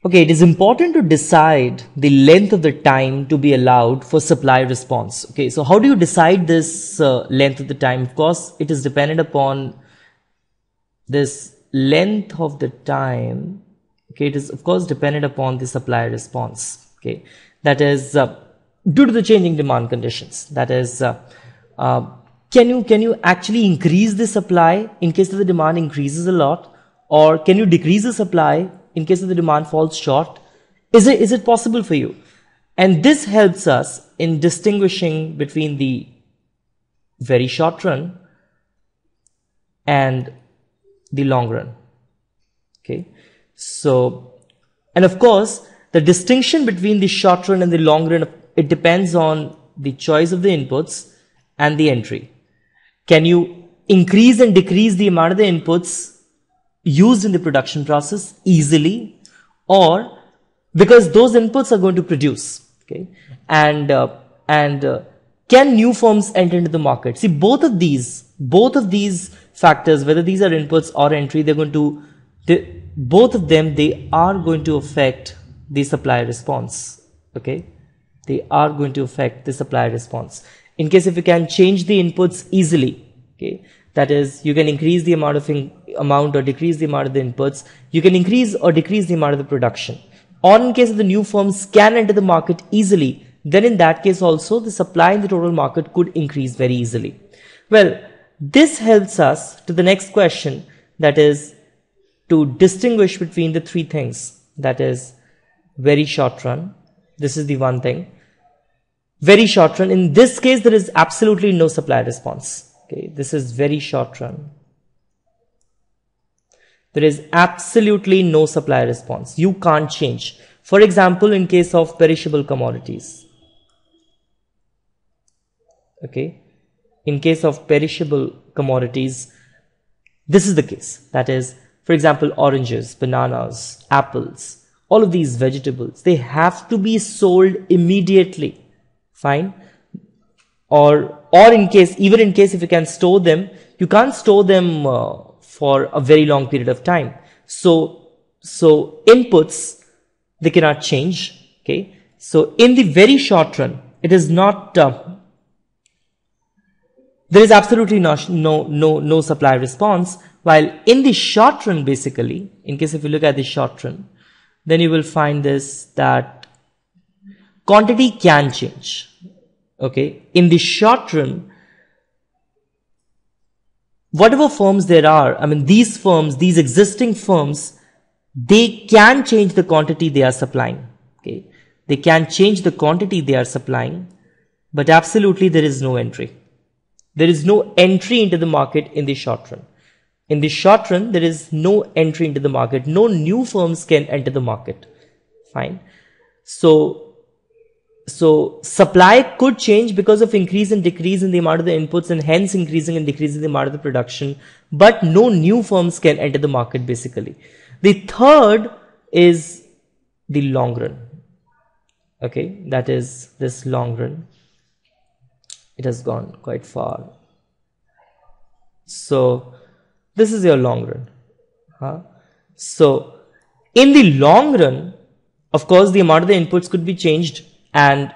Okay, it is important to decide the length of the time to be allowed for supply response. Okay, so how do you decide this length of the time? Of course, it is dependent upon this length of the time. Okay, it is of course dependent upon the supply response. Okay, that is due to the changing demand conditions. That is, can you actually increase the supply in case the demand increases a lot, or can you decrease the supply in case the demand falls short? Is it possible for you? And this helps us in distinguishing between the very short run and the long run. Okay, so, and of course the distinction between the short run and the long run, it depends on the choice of the inputs and the entry. Can you increase and decrease the amount of the inputs used in the production process easily, or because those inputs are going to produce? Okay, and can new firms enter into the market? See, both of these factors, whether these are inputs or entry, both of them, they are going to affect the supply response. Okay, they are going to affect the supply response. In case if you can change the inputs easily, okay, that is, you can increase the amount or decrease the amount of the inputs, you can increase or decrease the amount of the production. Or in case of the new firms can enter the market easily, then in that case also the supply in the total market could increase very easily. Well, this helps us to the next question, that is to distinguish between the three things. That is very short run. This is the one thing. Very short run. In this case, there is absolutely no supply response. Okay, this is very short run. There is absolutely no supply response. You can't change. For example, in case of perishable commodities. Okay, in case of perishable commodities, this is the case. That is, for example, oranges, bananas, apples, all of these vegetables, they have to be sold immediately. Fine. Or in case, even in case if you can store them, you can't store them for a very long period of time. So inputs, they cannot change. Okay. So in the very short run, it is not, there is absolutely no supply response. While in the short run, basically, in case if you look at the short run, then you will find this, that quantity can change. Okay, in the short run, whatever firms there are, I mean, these firms, these existing firms, they can change the quantity they are supplying. Okay, they can change the quantity they are supplying, but absolutely there is no entry. There is no entry into the market in the short run. In the short run, there is no entry into the market. No new firms can enter the market. Fine. So supply could change because of increase and decrease in the amount of the inputs, and hence increasing and decreasing the amount of the production, but no new firms can enter the market basically. The third is the long run. Okay, that is this long run. It has gone quite far. So this is your long run. So in the long run, of course, the amount of the inputs could be changed, and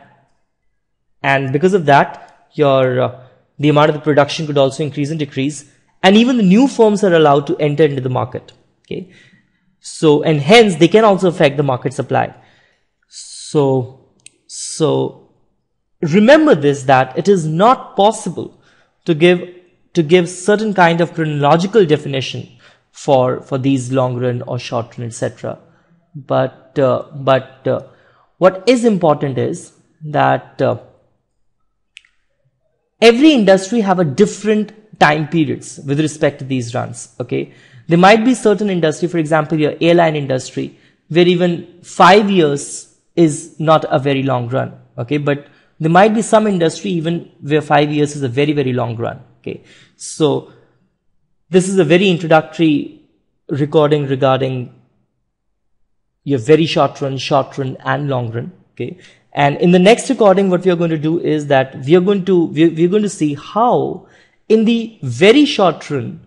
because of that, the amount of the production could also increase and decrease, and even the new firms are allowed to enter into the market. Okay, so, and hence they can also affect the market supply. So remember this, that it is not possible to give certain kind of chronological definition for these long run or short run, etc. But what is important is that every industry have a different time periods with respect to these runs. Okay, there might be certain industry, for example, your airline industry, where even 5 years is not a very long run. Okay, but there might be some industry even where 5 years is a very, very long run. Okay, so this is a very introductory recording regarding your very short run, and long run. Okay, and in the next recording, what we are going to do is that we are going to see how in the very short run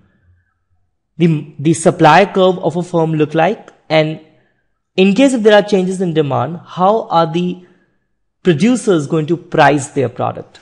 the supply curve of a firm look like, and in case if there are changes in demand, how are the producers going to price their product?